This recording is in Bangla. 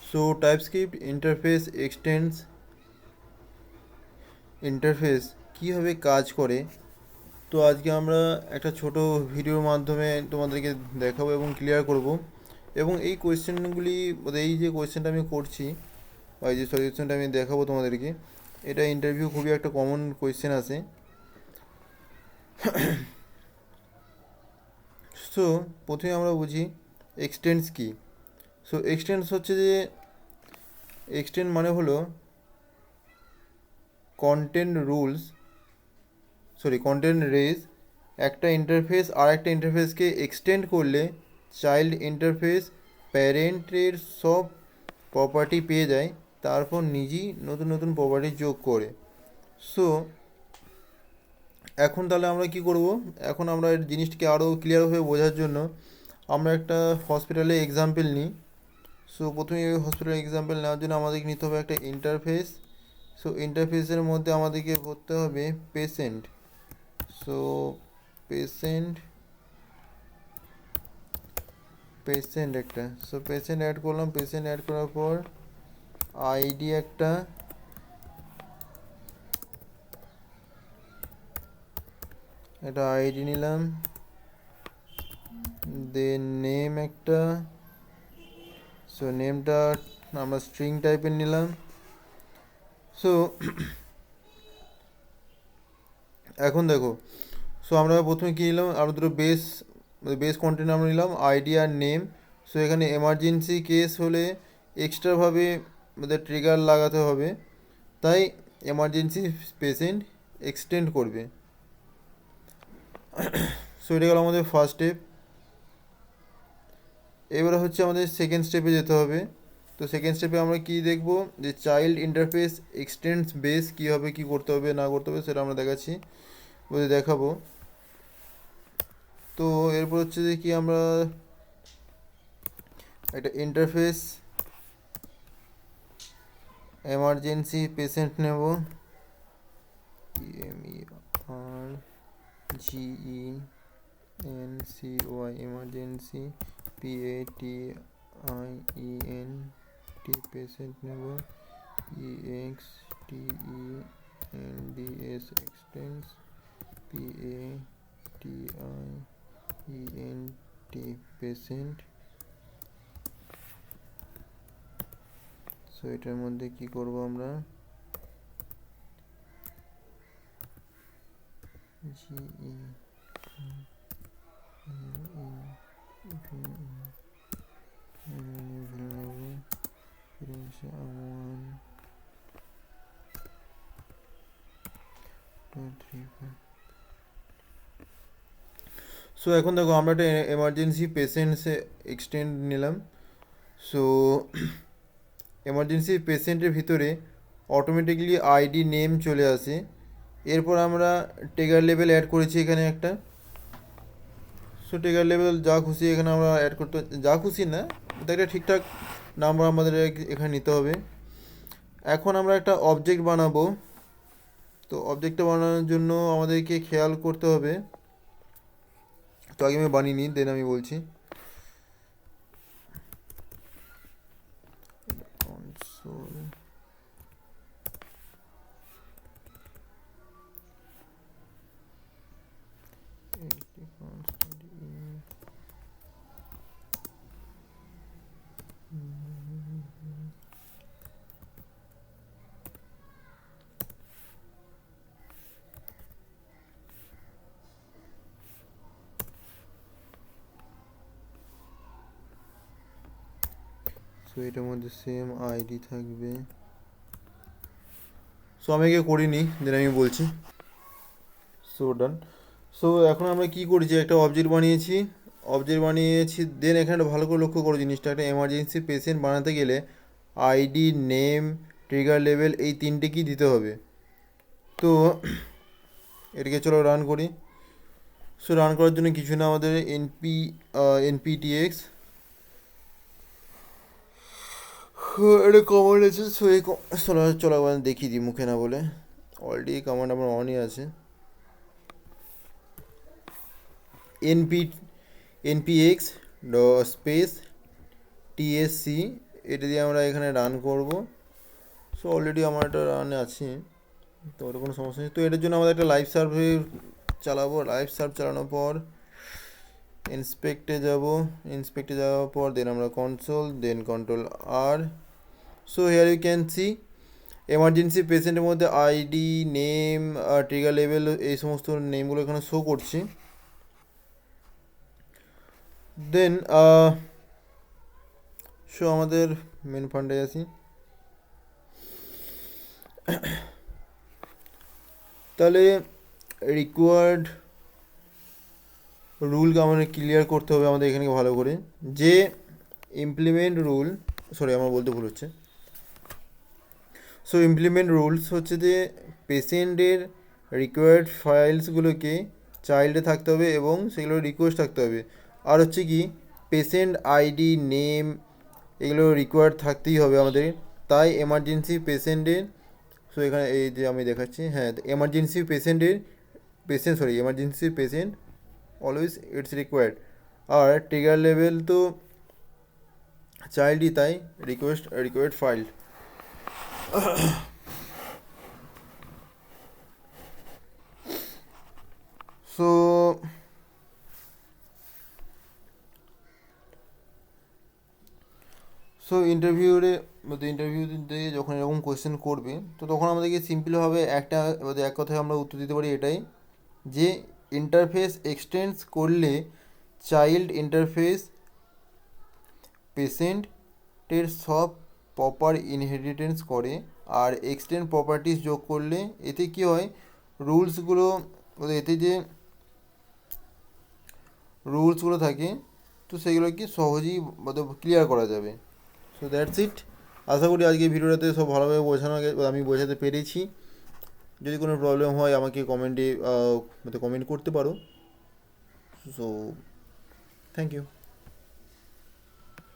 সো টাইপস্ক্রিপ্ট ইন্টারফেস কীভাবে কাজ করে, তো আজকে আমরা একটা ছোট ভিডিওর মাধ্যমে তোমাদেরকে দেখাবো এবং ক্লিয়ার করব। এবং এই কোয়েশ্চেনগুলি, এই যে কোয়েশ্চেনটা আমি করছি বা এই যে সলিউশনটা আমি দেখাবো তোমাদেরকে, এটা ইন্টারভিউ খুবই একটা কমন কোয়েশ্চেন আছে। সো প্রথমে আমরা বুঝি এক্সটেন্স কি। সো এক্সটেন্স হচ্ছে যে, এক্সটেন্ড মানে হলো কন্টেন্ট রেজ। একটা ইন্টারফেস আর একটা ইন্টারফেসকে এক্সটেন্ড করলে চাইল্ড ইন্টারফেস প্যারেন্টের সব প্রপার্টি পেয়ে যায়, তারপর নিজেই নতুন নতুন প্রপার্টি যোগ করে। সো এখন তাহলে আমরা কি করব, এখন আমরা এই জিনিসটাকে আরও ক্লিয়ারভাবে বোঝার জন্য আমরা একটা হসপিটালে এক্সাম্পল নিই। সো প্রথমে ওই হসপিটাল এক্সাম্পল নেওয়ার জন্য আমাদেরকে নিতে হবে একটা ইন্টারফেস। সো ইন্টারফেসের মধ্যে আমাদেরকে ভরতে হবে পেশেন্ট। সো পেশেন্ট একটা, সো পেশেন্ট অ্যাড করলাম। পেশেন্ট অ্যাড করার পর আইডি একটা, আইডি নিলাম। দেন নেম একটা, সো নেমটা আমরা স্ট্রিং টাইপের নিলাম। সো এখন দেখো, সো আমরা প্রথমে কী নিলাম, আরও দুটো বেস কন্টেন্ট আমরা নিলাম, আইডি আর নেম। সো এখানে এমার্জেন্সি কেস হলে এক্সট্রাভাবে আমাদের ট্রিগার লাগাতে হবে, তাই এমার্জেন্সি পেশেন্ট এক্সটেন্ড করবে। সো এটা গেল আমাদের ফার্স্ট স্টেপ। এবারে হচ্ছে আমাদের সেকেন্ড স্টেপে যেতে হবে। তো সেকেন্ড স্টেপে আমরা কি দেখব, যে চাইল্ড ইন্টারফেস এক্সটেন্ডস বেস কীভাবে কী করতে হবে না করতে হবে সেটা আমরা দেখাবো। তো এরপর হচ্ছে যে কি, আমরা একটা ইন্টারফেস এমার্জেন্সি পেশেন্ট নেব, EMERGENCY, এমার্জেন্সি PATIENT পেশেন্ট নেব, EXTENDS এক্সটেন্স PATIENT পেশেন্ট। সো এটার মধ্যে কি করব আমরা, সো এখন দেখো আমরা একটা এমার্জেন্সি পেশেন্টসে এক্সটেন্ড নিলাম। সো এমার্জেন্সি পেশেন্টের ভিতরে অটোমেটিকলি আইডি নেম চলে আসে। এরপর আমরা ট্রিগার লেভেল অ্যাড করেছি এখানে একটা। সো ট্রিগার লেভেল যা খুশি এখানে আমরা অ্যাড করতে, যা খুশি না, এটা একটা ঠিকঠাক নাম্বার আমাদের এখানে নিতে হবে। এখন আমরা একটা অবজেক্ট বানাবো। তো অবজেক্টটা বানানোর জন্য আমাদেরকে খেয়াল করতে হবে, তো আগে আমি বানিয়ে নিই, দেন আমি বলছি। সো এটার মধ্যে সেম আইডি থাকবে। সো আমি আগে করিনি, দেন আমি বলছি। সো ডান। সো এখন আমরা কি করেছি, একটা অবজেক্ট বানিয়েছি। দেন এখানে ভালো করে লক্ষ্য করো জিনিসটা, একটা এমার্জেন্সি পেশেন্ট বানাতে গেলে আইডি নেম ট্রিগার লেভেল এই তিনটে কি দিতে হবে। তো এটাকে চলো রান করি। সো রান করার জন্য কিছু না, আমাদের nptx এটা কমান্ড আছে। সো এই চলো দেখিয়ে দিই মুখে না বলে, অলরেডি এই কমান্ড আমার অনই আছে। npx স্পেস টিএসসি, এটা দিয়ে আমরা এখানে রান করব। সো অলরেডি আমার এটা রানে আছে, তো ওটা কোনো সমস্যা নেই। তো এটার জন্য আমাদের একটা লাইভ সার্ভে চালাবো। লাইভ সার্ভ চালানোর পর ইন্সপেক্টে যাব, ইন্সপেক্টে যাওয়ার পর দেন আমরা কনসোল, দেন কন্ট্রোল আর। So here you can see emergency পেশেন্টের মধ্যে আইডি, নেম, ট্রিগার লেভেল, এই সমস্ত নেমগুলো এখানে শো করছি। দেন সো আমাদের মেন ফান্ডে আসি। তাহলে রিকোয়ার্ড রুলকে আমাদের ক্লিয়ার করতে হবে আমাদের এখানে ভালো করে, যে ইমপ্লিমেন্ট রুল, সরি আমার বলতে ভুল হচ্ছে। সো ইমপ্লিমেন্ট রুলস হচ্ছে যে পেশেন্টের রিকোয়ার্ড ফাইলসগুলোকে চাইল্ডে থাকতে হবে এবং সেগুলো রিকোয়েস্ট থাকতে হবে। আর হচ্ছে কি পেশেন্ট আইডি, নেম, এগুলো রিকোয়ার্ড থাকতেই হবে আমাদের। তাই এমার্জেন্সি পেশেন্টের, সো এখানে এই যে আমি দেখাচ্ছি, হ্যাঁ এমার্জেন্সি পেশেন্টের emergency patient always it's required. আর ট্রিগার লেভেল তো চাইল্ডই, তাই রিকোয়ার্ড ফাইল। সো ইন্টারভিউতে যখন এরকম কোয়েশ্চেন করবে, তো তখন আমাদেরকে সিম্পলভাবে এক কথায় আমরা উত্তর দিতে পারি এটাই, যে ইন্টারফেস এক্সটেন্স করলে চাইল্ড ইন্টারফেস পেশেন্টের সব প্রপার ইনহেরিটেন্স করে, আর এক্সটেন্ড প্রপার্টিস যোগ করলে এতে কি হয়, রুলসগুলো, এতে যে রুলসগুলো থাকে তো সেগুলো কি সহজেই ক্লিয়ার করা যাবে। So that's it. আশা করি আজকে ভিডিওটাতে সব ভালোভাবে আমি বোঝাতে পেরেছি। যদি কোনো প্রবলেম হয় আমাকে কমেন্টে কমেন্ট করতে পারো। So thank you.